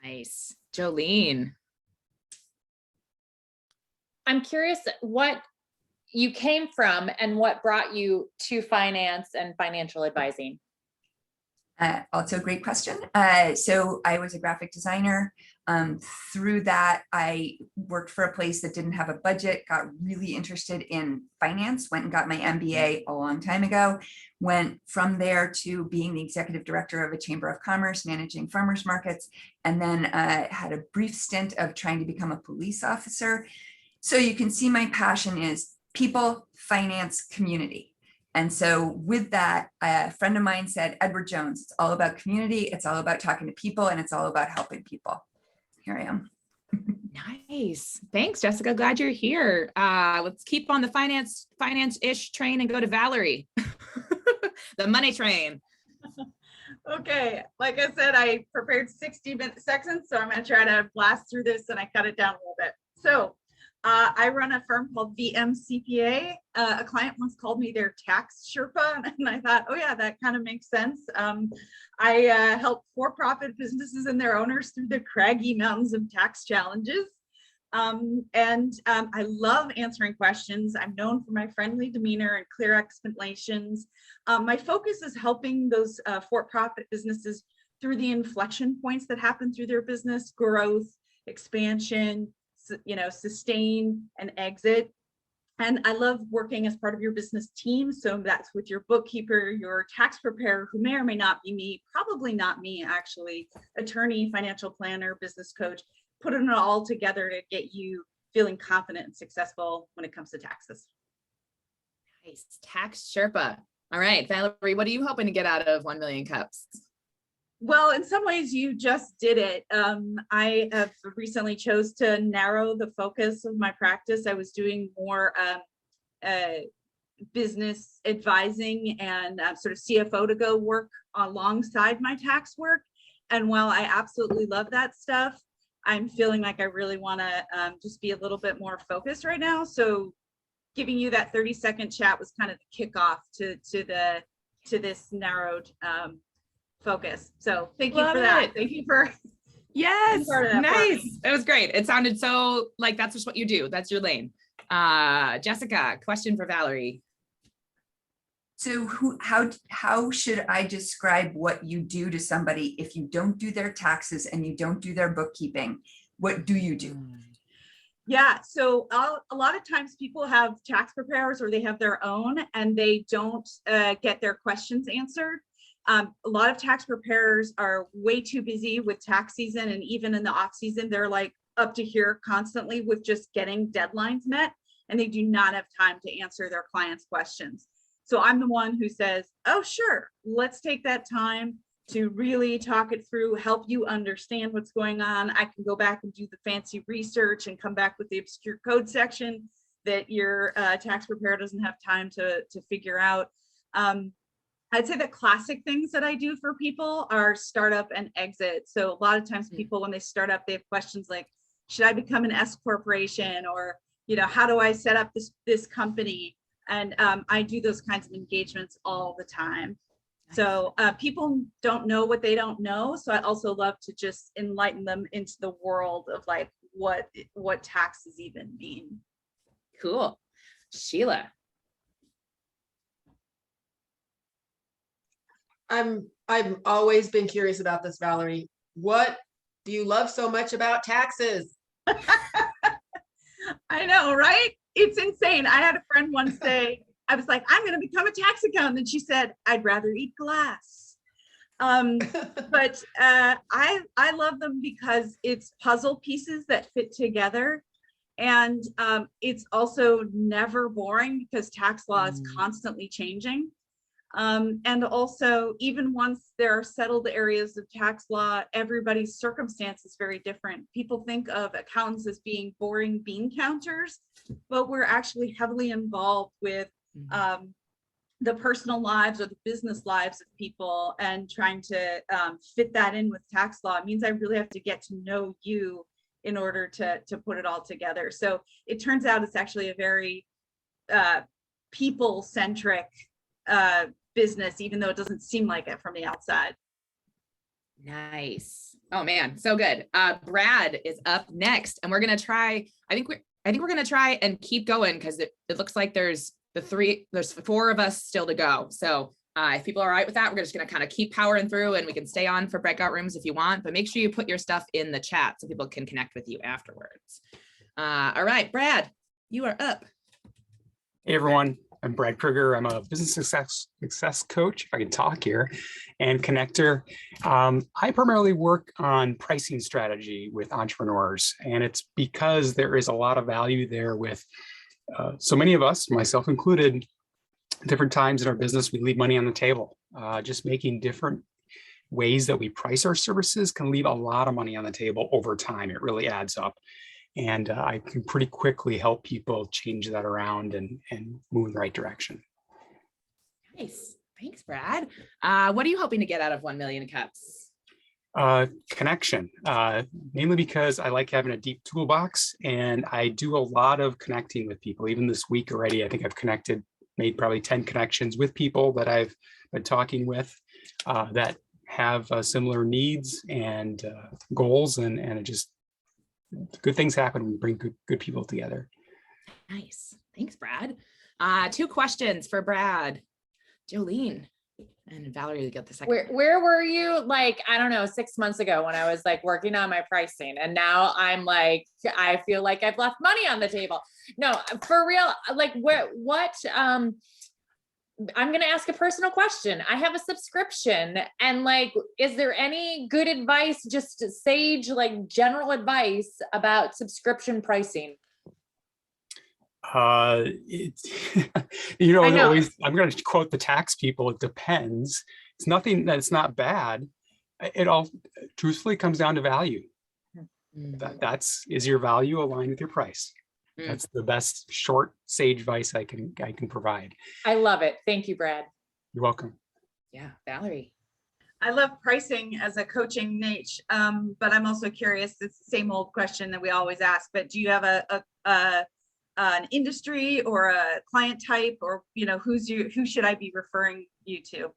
Nice. Jolene. I'm curious what you came from and what brought you to finance and financial advising. Also a great question. So I was a graphic designer. Through that, I worked for a place that didn't have a budget, got really interested in finance, went and got my MBA a long time ago, went from there to being the executive director of a chamber of commerce, managing farmers markets, and then had a brief stint of trying to become a police officer. So you can see my passion is people, finance, community. And so with that, a friend of mine said, Edward Jones, it's all about community, it's all about talking to people, and it's all about helping people. Here I am. Nice. Thanks, Jessica. Glad you're here. Let's keep on the finance-ish train and go to Valerie. The money train. Okay, like I said, I prepared 60 seconds, so I'm going to try to blast through this, and I cut it down a little bit. So I run a firm called VM CPA. A client once called me their tax Sherpa, and I thought, oh yeah, that kind of makes sense. I help for-profit businesses and their owners through the craggy mountains of tax challenges. I love answering questions. I'm known for my friendly demeanor and clear explanations. My focus is helping those for-profit businesses through the inflection points that happen through their business: growth, expansion, sustain and exit. And I love working as part of your business team. So that's with your bookkeeper, your tax preparer, who may or may not be me, probably not me actually, attorney, financial planner, business coach, putting it all together to get you feeling confident and successful when it comes to taxes. Nice. Tax Sherpa. All right, Valerie, what are you hoping to get out of 1 Million Cups? Well, in some ways you just did it. I have recently chose to narrow the focus of my practice. I was doing more business advising and sort of CFO to go work alongside my tax work. And while I absolutely love that stuff, I'm feeling like I really want to just be a little bit more focused right now. So giving you that 30-second chat was kind of the kickoff to this narrowed focus. So thank you for that. Thank you for yes, nice. It was great. It sounded so like that's just what you do. That's your lane. Jessica, question for Valerie. So how should I describe what you do to somebody if you don't do their taxes and you don't do their bookkeeping? What do you do? Yeah, so a lot of times people have tax preparers or they have their own and they don't get their questions answered. A lot of tax preparers are way too busy with tax season, and even in the off season, they're like up to here constantly with just getting deadlines met, and they do not have time to answer their clients' questions. So I'm the one who says, oh, sure, let's take that time to really talk it through, help you understand what's going on. I can go back and do the fancy research and come back with the obscure code section that your tax preparer doesn't have time to figure out. I'd say the classic things that I do for people are startup and exit. So a lot of times people, when they start up, they have questions like, should I become an S corporation? Or, how do I set up this company? And I do those kinds of engagements all the time. So people don't know what they don't know. So I also love to just enlighten them into the world of like what taxes even mean. Cool. Sheila. I've always been curious about this, Valerie. What do you love so much about taxes? I know, right? It's insane. I had a friend once say, I was like, I'm going to become a tax accountant. And she said, I'd rather eat glass. But I love them because it's puzzle pieces that fit together. And it's also never boring because tax law is constantly changing. And also, even once there are settled areas of tax law, everybody's circumstance is very different. People think of accountants as being boring bean counters, but we're actually heavily involved with the personal lives or the business lives of people, and trying to fit that in with tax law. It means I really have to get to know you in order to put it all together. So it turns out it's actually a very people-centric business, even though it doesn't seem like it from the outside. Nice. Oh man, so good. Brad is up next, and we're gonna try. I think we're gonna try and keep going because it looks like there's 4 of us still to go. So If people are all right with that, we're just going to kind of keep powering through, and we can stay on for breakout rooms if you want, but make sure you put your stuff in the chat so people can connect with you afterwards. All right, Brad, you are up. Hey everyone, I'm Brad Kruger. I'm a business success coach, if I can talk here, and connector. I primarily work on pricing strategy with entrepreneurs, and it's because there is a lot of value there with so many of us, myself included, different times in our business, we leave money on the table. Just making different ways that we price our services can leave a lot of money on the table over time. It really adds up. And I can pretty quickly help people change that around and move in the right direction. Nice. Thanks, Brad. What are you hoping to get out of 1 million cups? Connection, mainly because I like having a deep toolbox, and I do a lot of connecting with people. Even this week already, I think I've made probably 10 connections with people that I've been talking with that have similar needs and goals, and it just, good things happen when we bring good people together. Nice. Thanks, Brad. 2 questions for Brad. Jolene and Valerie, you get the second. Where were you, like, I don't know, 6 months ago when I was like working on my pricing, and now I'm like, I feel like I've left money on the table. No, for real. Like, what, I'm going to ask a personal question. I have a subscription, and like, is there any good advice, just sage, like general advice about subscription pricing? It's, always, I'm going to quote the tax people, it depends. It's nothing that's not bad. It all truthfully comes down to value. Is your value aligned with your price? That's the best short sage advice I can provide. I love it. Thank you, Brad. You're welcome. Yeah, Valerie. I love pricing as a coaching niche, but I'm also curious. It's the same old question that we always ask. But do you have an industry or a client type, or who should I be referring you to?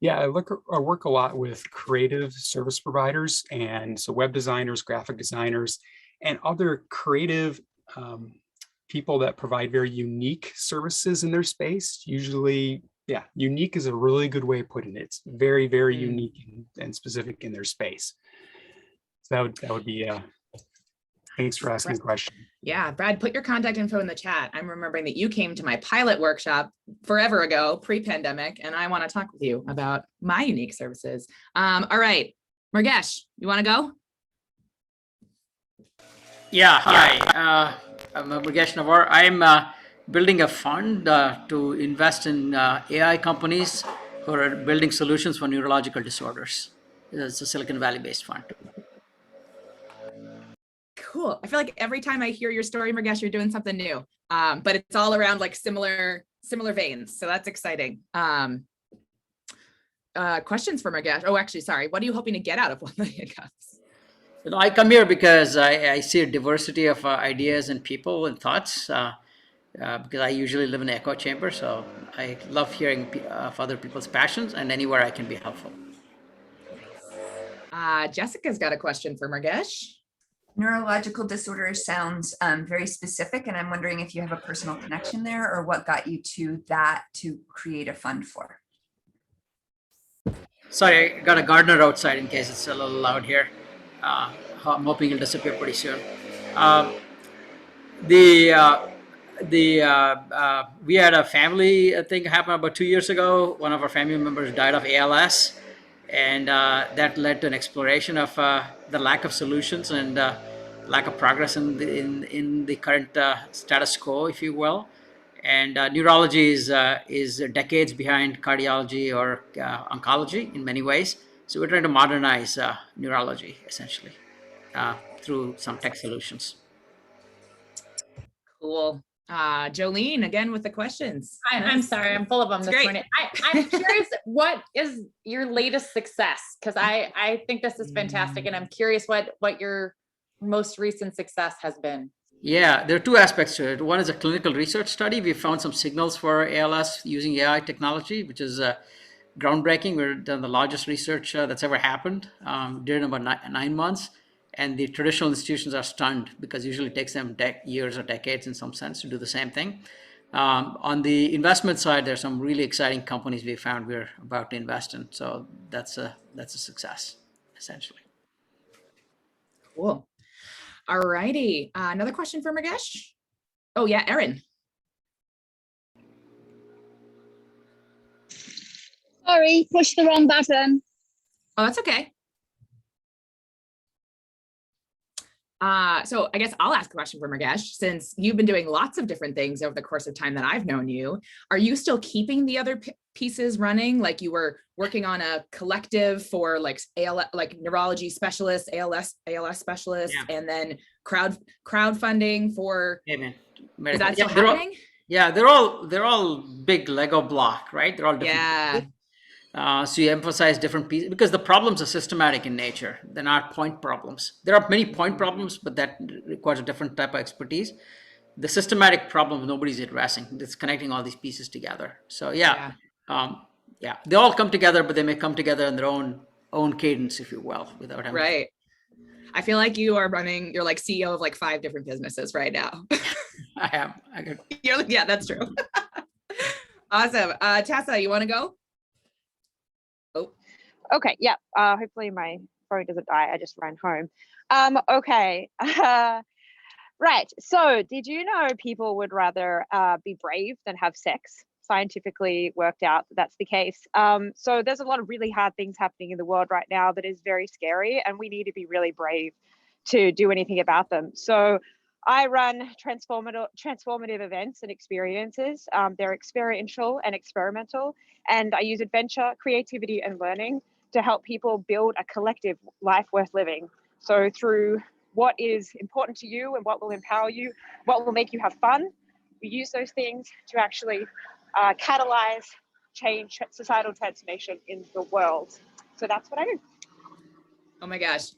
Yeah, I work a lot with creative service providers, and so web designers, graphic designers, and other creative people that provide very unique services in their space. Usually, yeah, unique is a really good way of putting it. It's very, very unique and specific in their space. So that would be, thanks for asking the question. Yeah, Brad, put your contact info in the chat. I'm remembering that you came to my pilot workshop forever ago, pre-pandemic, and I want to talk with you about my unique services. All right, Murgesh, you want to go? Yeah, hi. I'm Murgesh Navar. I'm building a fund to invest in AI companies who are building solutions for neurological disorders. It's a Silicon Valley-based fund. Cool. I feel like every time I hear your story, Murgesh, you're doing something new, but it's all around like similar veins. So that's exciting. Questions for Murgesh? Oh, actually, sorry. What are you hoping to get out of 1 million cups? I come here because I see a diversity of ideas and people and thoughts, because I usually live in an echo chamber. So I love hearing of other people's passions, and anywhere I can be helpful. Jessica's got a question for Murgesh. Neurological disorders sounds very specific, and I'm wondering if you have a personal connection there, or what got you to that to create a fund for. Sorry, I got a gardener outside in case it's a little loud here. I'm hoping he'll disappear pretty soon. We had a family thing happen about 2 years ago. One of our family members died of ALS, and that led to an exploration of the lack of solutions and lack of progress in the current status quo, if you will. And neurology is decades behind cardiology or oncology in many ways. So we're trying to modernize neurology essentially through some tech solutions. Cool. Jolene, again with the questions. I'm sorry, I'm full of them this morning. I'm curious, what is your latest success? Because I think this is fantastic, and I'm curious what your most recent success has been. Yeah, there are 2 aspects to it. One is a clinical research study. We found some signals for ALS using AI technology, which is groundbreaking. We've done the largest research that's ever happened. Did it in about 9 months. And the traditional institutions are stunned because usually it takes them years or decades in some sense to do the same thing. On the investment side, there's some really exciting companies we found we're about to invest in. So that's a success, essentially. Cool. All righty. Another question for Mrugesh. Oh yeah, Erin. Sorry, push the wrong button. Oh, that's okay. So I guess I'll ask a question for Mrugesh. Since you've been doing lots of different things over the course of time that I've known you, are you still keeping the other pieces running? Like you were working on a collective for like ALS, like neurology specialists, ALS specialists, Yeah. and then crowdfunding for. Hey, man. Is that still they're happening? they're all big Lego block, right? They're all different. Yeah. Pieces. So you emphasize different pieces because the problems are systematic in nature. They're not point problems. There are many point problems, but that requires a different type of expertise. The systematic problem nobody's addressing. It's connecting all these pieces together. So yeah, they all come together, but they may come together in their own cadence, if you will, without having. Right. I feel like you're like CEO of like 5 different businesses right now. I am. Yeah, that's true. Awesome. Tessa, you want to go? Oh. Okay, yeah. Hopefully my phone doesn't die. I just ran home. Okay. Right. So did you know people would rather be brave than have sex? Scientifically worked out that that's the case. So there's a lot of really hard things happening in the world right now that is very scary, and we need to be really brave to do anything about them. So I run transformative events and experiences. They're experiential and experimental, and I use adventure, creativity, and learning to help people build a collective life worth living. So through what is important to you and what will empower you, what will make you have fun, we use those things to actually catalyze change, societal transformation in the world. So that's what I do. Oh my gosh.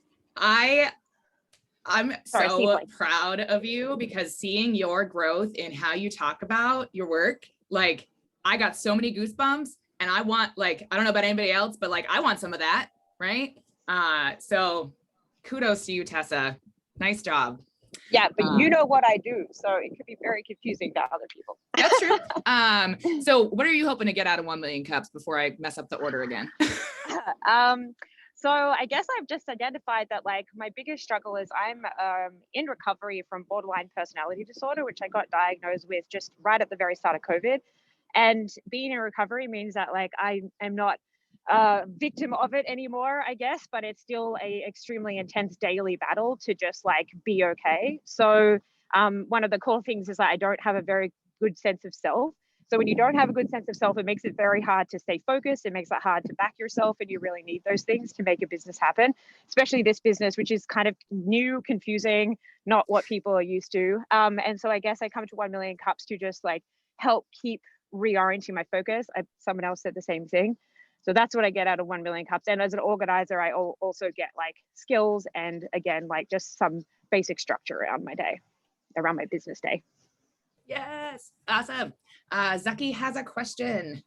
I'm so proud of you, because seeing your growth in how you talk about your work, like I got so many goosebumps, and I want, like, I don't know about anybody else, but like I want some of that, right? So kudos to you, Tessa. Nice job. Yeah, but you know what I do, so it could be very confusing to other people. That's true. So what are you hoping to get out of 1 million cups before I mess up the order again? So I guess I've just identified that like my biggest struggle is I'm in recovery from borderline personality disorder, which I got diagnosed with just right at the very start of COVID. And being in recovery means that like I am not a victim of it anymore, I guess, but it's still a extremely intense daily battle to just like be okay. So one of the cool things is that I don't have a very good sense of self. So when you don't have a good sense of self, it makes it very hard to stay focused. It makes it hard to back yourself, and you really need those things to make a business happen, especially this business, which is kind of new, confusing, not what people are used to. And so I guess I come to 1 million cups to just like help keep reorienting my focus. Someone else said the same thing. So that's what I get out of 1 million cups. And as an organizer, I also get like skills and again, like just some basic structure around my day, around my business day. Yes, awesome. Zaki has a question.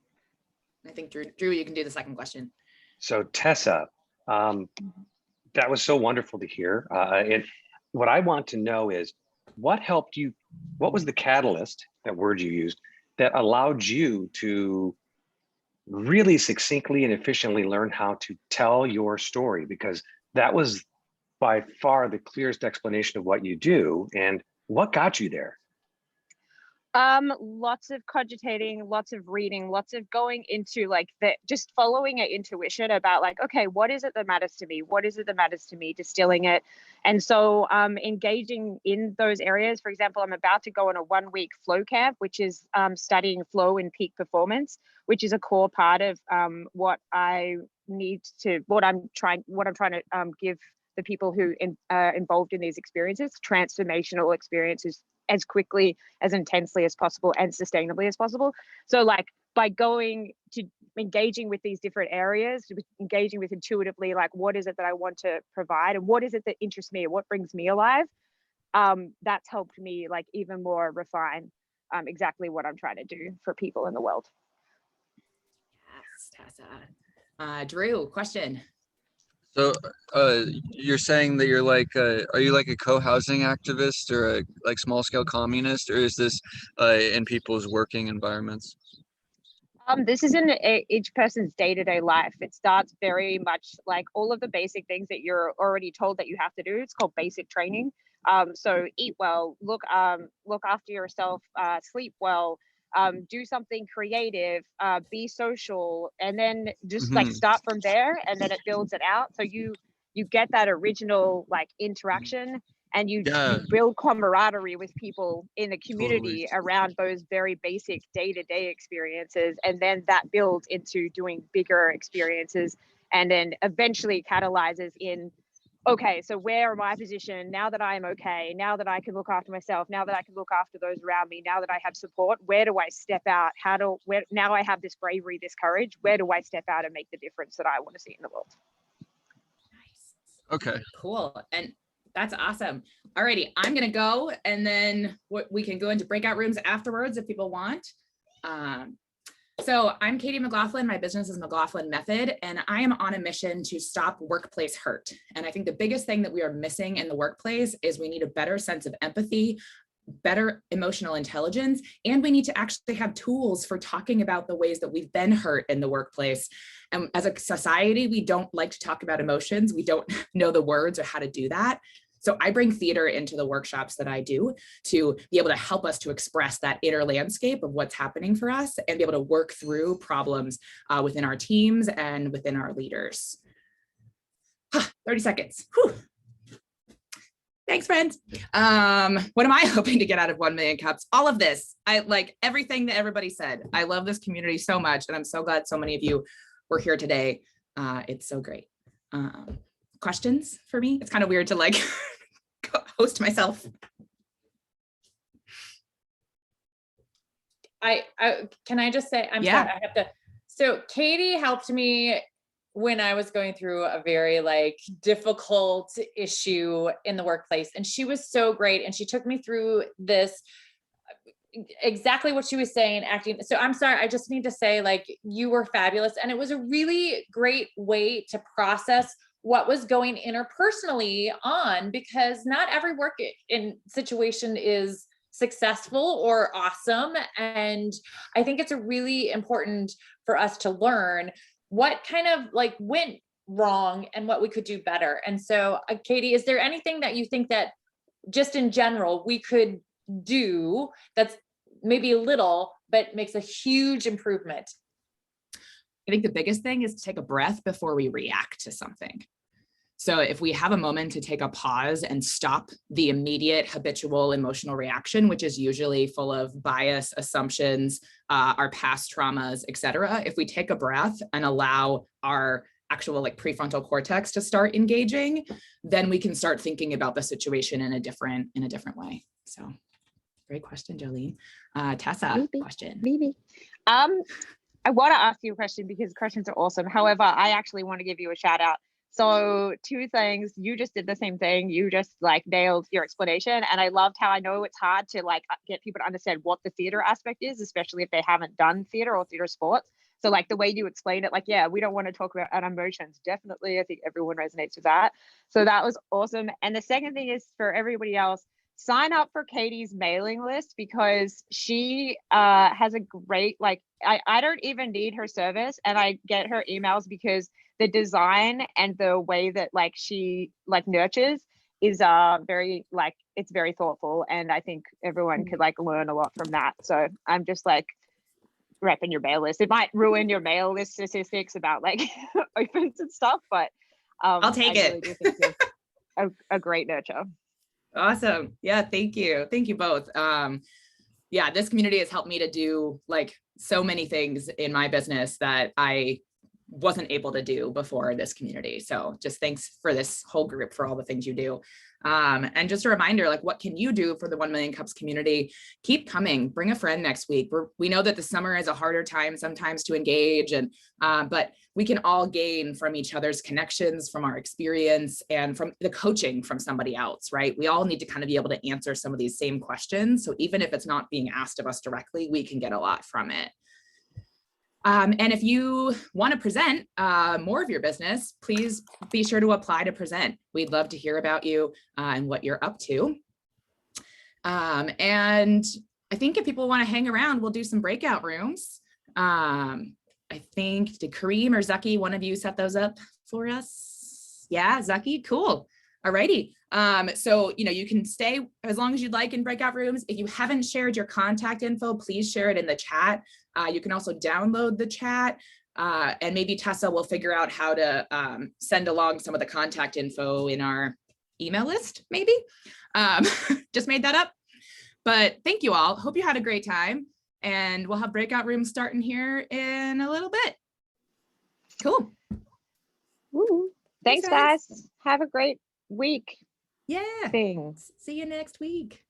I think Drew, you can do the second question. So Tessa, that was so wonderful to hear. And what I want to know is what helped you, what was the catalyst, that word you used, that allowed you to really succinctly and efficiently learn how to tell your story? Because that was by far the clearest explanation of what you do. And what got you there? Lots of cogitating, lots of reading, lots of going into like just following an intuition about like, okay, what is it that matters to me? What is it that matters to me? Distilling it. And so engaging in those areas. For example, I'm about to go on a 1-week flow camp, which is studying flow and peak performance, which is a core part of what I'm trying to give the people who are involved in these experiences, transformational experiences, as quickly, as intensely as possible, and sustainably as possible. So like by going to engaging with these different areas, engaging with intuitively, like what is it that I want to provide and what is it that interests me and what brings me alive, that's helped me like even more refine exactly what I'm trying to do for people in the world. Yes, Tessa. Drew, question. So you're saying that you're like, are you like a co-housing activist or a like small scale communist, or is this in people's working environments? This is in each person's day-to-day life. It starts very much like all of the basic things that you're already told that you have to do. It's called basic training. So eat well, look after yourself, sleep well, do something creative, be social, and then just like start from there, and then it builds it out. So you get that original like interaction, and you build camaraderie with people in the community around those very basic day-to-day experiences, and then that builds into doing bigger experiences, and then eventually catalyzes in, okay, so where am I positioned now that I'm okay, now that I can look after myself, now that I can look after those around me, now that I have support, where do I step out? Now I have this bravery, this courage, where do I step out and make the difference that I want to see in the world? Nice. Okay. Cool. And that's awesome. Alrighty, I'm gonna go, and then we can go into breakout rooms afterwards if people want. So I'm Katie McLaughlin. My business is McLaughlin Method, and I am on a mission to stop workplace hurt. And I think the biggest thing that we are missing in the workplace is we need a better sense of empathy, better emotional intelligence, and we need to actually have tools for talking about the ways that we've been hurt in the workplace. And as a society, we don't like to talk about emotions. We don't know the words or how to do that. So I bring theater into the workshops that I do to be able to help us to express that inner landscape of what's happening for us and be able to work through problems within our teams and within our leaders. 30 seconds. Whew. Thanks, friends. What am I hoping to get out of 1 million cups? All of this. I like everything that everybody said. I love this community so much, and I'm so glad so many of you were here today. It's so great. Questions for me? It's kind of weird to like host myself. Can I just say, I'm sorry, I have to. So Katie helped me when I was going through a very like difficult issue in the workplace, and she was so great, and she took me through this exactly what she was saying, acting. So I'm sorry, I just need to say, like, you were fabulous, and it was a really great way to process what was going interpersonally on, because not every work in situation is successful or awesome. And I think it's a really important for us to learn what kind of like went wrong and what we could do better. And so Katie, is there anything that you think that just in general we could do that's maybe a little, but makes a huge improvement? I think the biggest thing is to take a breath before we react to something. So if we have a moment to take a pause and stop the immediate habitual emotional reaction, which is usually full of bias, assumptions, our past traumas, et cetera, if we take a breath and allow our actual like prefrontal cortex to start engaging, then we can start thinking about the situation in a different way. So great question, Jolene. Tessa, question. Maybe. I want to ask you a question because questions are awesome. However, I actually want to give you a shout out. So 2 things, you just did the same thing. You just like nailed your explanation. And I loved how, I know it's hard to like get people to understand what the theater aspect is, especially if they haven't done theater or theater sports. So like the way you explained it, like, yeah, we don't want to talk about emotions. Definitely. I think everyone resonates with that. So that was awesome. And the second thing is for everybody else, sign up for Katie's mailing list, because she has a great, like, I don't even need her service, and I get her emails because the design and the way that like she like nurtures is very like, it's very thoughtful, and I think everyone could like learn a lot from that. So I'm just like repping your mail list. It might ruin your mail list statistics about like opens and stuff, but I'll take it. Really do think it's a great nurture. Awesome. Yeah, thank you. Thank you both. Yeah, this community has helped me to do like so many things in my business that I wasn't able to do before this community. So just thanks for this whole group for all the things you do. And just a reminder, like, what can you do for the 1 Million Cups community? Keep coming, bring a friend next week. We know that the summer is a harder time sometimes to engage, and but we can all gain from each other's connections, from our experience, and from the coaching from somebody else, right? We all need to kind of be able to answer some of these same questions. So even if it's not being asked of us directly, we can get a lot from it. And if you want to present more of your business, please be sure to apply to present. We'd love to hear about you and what you're up to. And I think if people want to hang around, we'll do some breakout rooms. I think, did Kareem or Zucky, one of you set those up for us? Yeah, Zucky, cool. Alrighty. So, you can stay as long as you'd like in breakout rooms. If you haven't shared your contact info, please share it in the chat. You can also download the chat, and maybe Tessa will figure out how to send along some of the contact info in our email list, maybe. Just made that up. But thank you all. Hope you had a great time. And we'll have breakout rooms starting here in a little bit. Cool. Woo. Thanks, guys. Have a great week. Yeah. Things. See you next week.